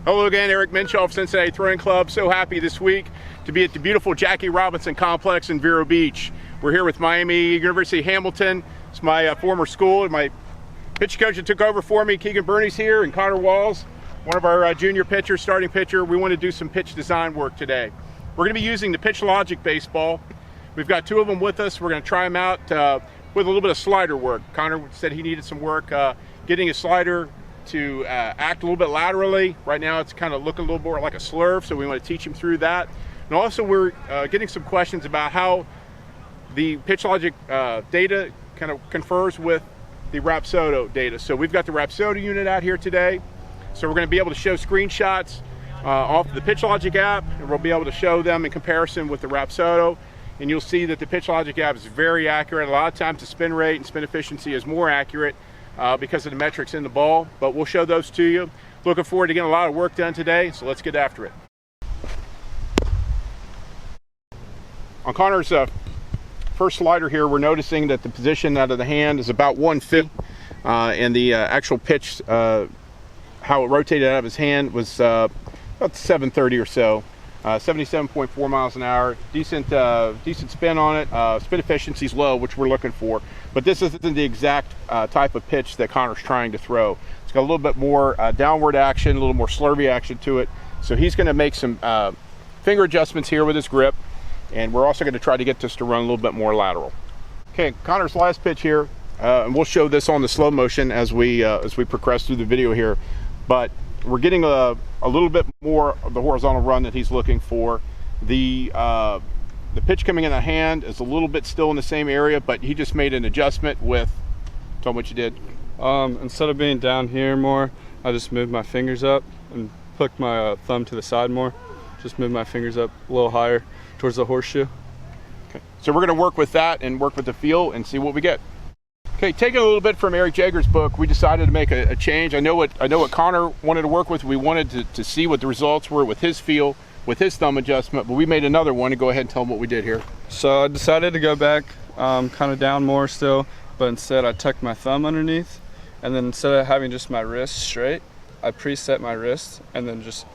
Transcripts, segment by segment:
Hello again, Eric Minshaw of Cincinnati Throwing Club. So happy this week to be at the beautiful Jackie Robinson Complex in Vero Beach. We're here with Miami University Hamilton. It's my former school, and my pitch coach that took over for me, Keegan Burney's here, and Connor Walls, one of our junior pitchers, starting pitcher. We want to do some pitch design work today. We're going to be using the PitchLogic baseball. We've got two of them with us. We're going to try them out with a little bit of slider work. Connor said he needed some work getting a slider to act a little bit laterally. Right now it's kind of looking a little more like a slurve, so we want to teach him through that. And also we're getting some questions about how the PitchLogic data kind of confers with the Rapsodo data. So we've got the Rapsodo unit out here today. So we're going to be able to show screenshots off the PitchLogic app, and we'll be able to show them in comparison with the Rapsodo. And you'll see that the PitchLogic app is very accurate. A lot of times the spin rate and spin efficiency is more accurate because of the metrics in the ball, but we'll show those to you. Looking forward to getting a lot of work done today, so let's get after it. On Connor's first slider here, we're noticing that the position out of the hand is about 150, and the actual pitch, how it rotated out of his hand was about 730 or so. 77.4 miles an hour, decent spin on it. Spin efficiency is low, which we're looking for, but this isn't the exact type of pitch that Connor's trying to throw. It's got a little bit more downward action, a little more slurvy action to it. So he's going to make some finger adjustments here with his grip, and we're also going to try to get this to run a little bit more lateral. Okay, Connor's last pitch here, and we'll show this on the slow motion as we progress through the video here, but we're getting a little bit more of the horizontal run that he's looking for. The pitch coming in the hand is a little bit still in the same area, but he just made an adjustment with, tell him what you did. Instead of being down here more, I just moved my fingers up and hooked my thumb to the side more. Just moved my fingers up a little higher towards the horseshoe. Okay. So we're going to work with that and work with the feel and see what we get. Okay, taking a little bit from Eric Jager's book, we decided to make a change. I know what Connor wanted to work with. We wanted to see what the results were with his feel, with his thumb adjustment, but we made another one. And go ahead and tell him what we did here. So I decided to go back kind of down more still, but instead I tucked my thumb underneath, and then instead of having just my wrist straight, I preset my wrist and then just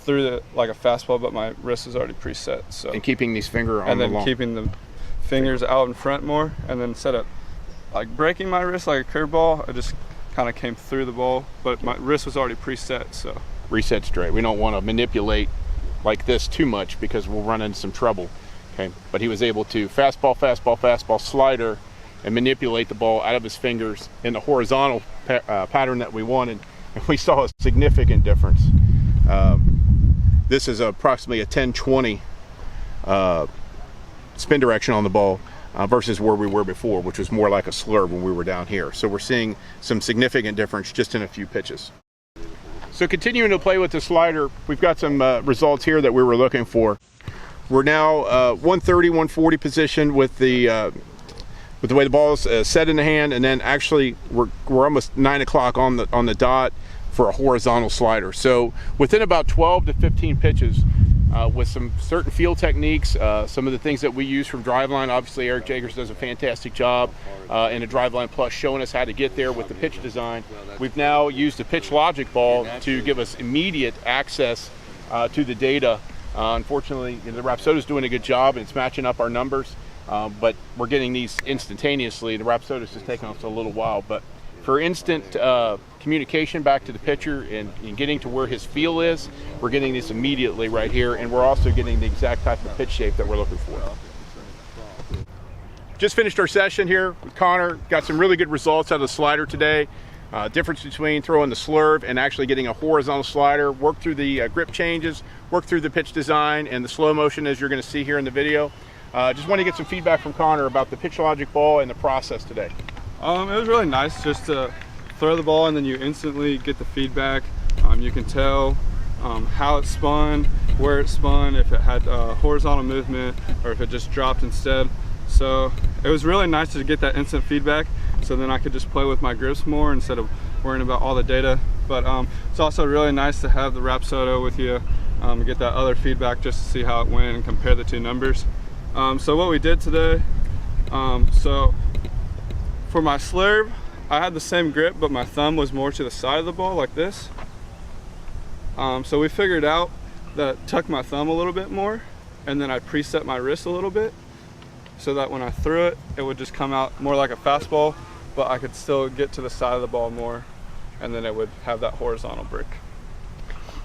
threw it like a fastball, but my wrist is already preset. So and keeping these fingers on the long. And then keeping the fingers out in front more, and then instead of like breaking my wrist like a curveball, I just kind of came through the ball, but my wrist was already preset, so. Reset straight. We don't want to manipulate like this too much because we'll run into some trouble. Okay, but he was able to fastball, fastball, fastball, slider, and manipulate the ball out of his fingers in the horizontal pattern that we wanted, and we saw a significant difference. This is approximately a 10-20 spin direction on the ball. Versus where we were before, which was more like a slurve when we were down here. So we're seeing some significant difference just in a few pitches. So continuing to play with the slider, we've got some results here that we were looking for. We're now 130, 140 position with the way the ball is set in the hand, and then actually we're almost 9 o'clock on the dot for a horizontal slider. So within about 12 to 15 pitches, with some certain field techniques, some of the things that we use from Driveline. Obviously, Eric Jagers does a fantastic job in a Driveline Plus showing us how to get there with the pitch design. We've now used the PitchLogic ball to give us immediate access to the data. Unfortunately, the Rapsodo is doing a good job and it's matching up our numbers, but we're getting these instantaneously. The Rapsodo is just taking us a little while, but for instant communication back to the pitcher and getting to where his feel is, we're getting this immediately right here, and we're also getting the exact type of pitch shape that we're looking for. Just finished our session here with Connor. Got some really good results out of the slider today. Difference between throwing the slurve and actually getting a horizontal slider. Work through the grip changes, work through the pitch design and the slow motion as you're going to see here in the video. Just want to get some feedback from Connor about the PitchLogic ball and the process today. It was really nice just to throw the ball and then you instantly get the feedback. You can tell how it spun, where it spun, if it had horizontal movement or if it just dropped instead. So it was really nice to get that instant feedback, so then I could just play with my grips more instead of worrying about all the data. But it's also really nice to have the Rapsodo with you and get that other feedback just to see how it went and compare the two numbers. So what we did today, so for my slurve, I had the same grip, but my thumb was more to the side of the ball like this. So we figured out that tuck my thumb a little bit more, and then I preset my wrist a little bit, so that when I threw it, it would just come out more like a fastball, but I could still get to the side of the ball more, and then it would have that horizontal break.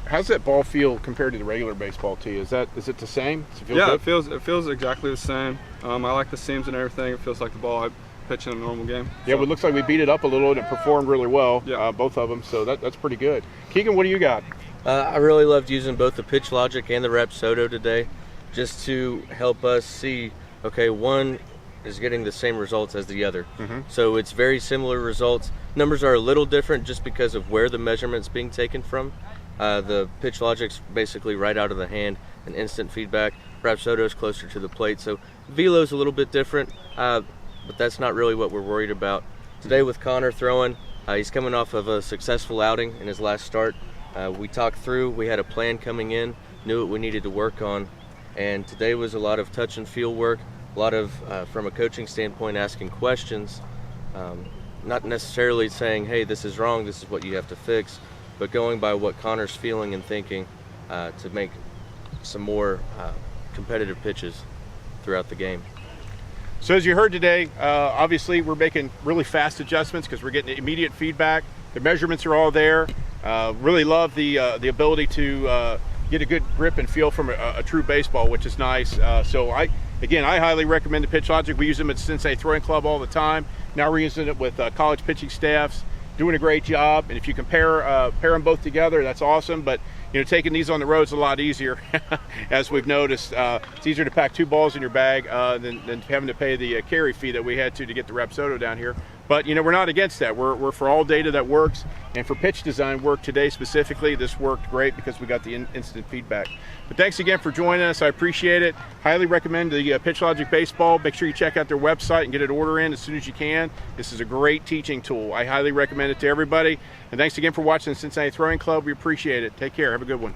How's that ball feel compared to the regular baseball to you? Is it the same? Does it feel Yeah, good? it feels exactly the same. I like the seams and everything. It feels like the ball I pitch in a normal game. Yeah, but it looks like we beat it up a little and it performed really well, Yeah. both of them, so that's pretty good. Keegan, what do you got? I really loved using both the Pitch Logic and the Rapsodo today, just to help us see, okay, one is getting the same results as the other. So it's very similar results. Numbers are a little different just because of where the measurement's being taken from. The Pitch Logic's basically right out of the hand and instant feedback. Rapsodo's closer to the plate, so velo's a little bit different, but that's not really what we're worried about. Today with Connor throwing, he's coming off of a successful outing in his last start. We talked through, we had a plan coming in, knew what we needed to work on, and today was a lot of touch and feel work, a lot of, from a coaching standpoint, asking questions, not necessarily saying, hey, this is wrong, this is what you have to fix, but going by what Connor's feeling and thinking to make some more competitive pitches throughout the game. So as you heard today, obviously we're making really fast adjustments because we're getting immediate feedback. The measurements are all there. Really love the ability to get a good grip and feel from a true baseball, which is nice. So I highly recommend the Pitch Logic. We use them at Sensei Throwing Club all the time. Now we're using it with college pitching staffs, doing a great job. And if you pair them both together, that's awesome. But taking these on the road is a lot easier, as we've noticed. It's easier to pack 2 balls in your bag than having to pay the carry fee that we had to get the Rapsodo down here. But we're not against that. We're for all data that works, and for pitch design work today specifically, this worked great because we got the instant feedback. But thanks again for joining us. I appreciate it. Highly recommend the Pitch Logic Baseball. Make sure you check out their website and get an order in as soon as you can. This is a great teaching tool. I highly recommend it to everybody. And thanks again for watching the Cincinnati Throwing Club. We appreciate it. Take care. Have a good one.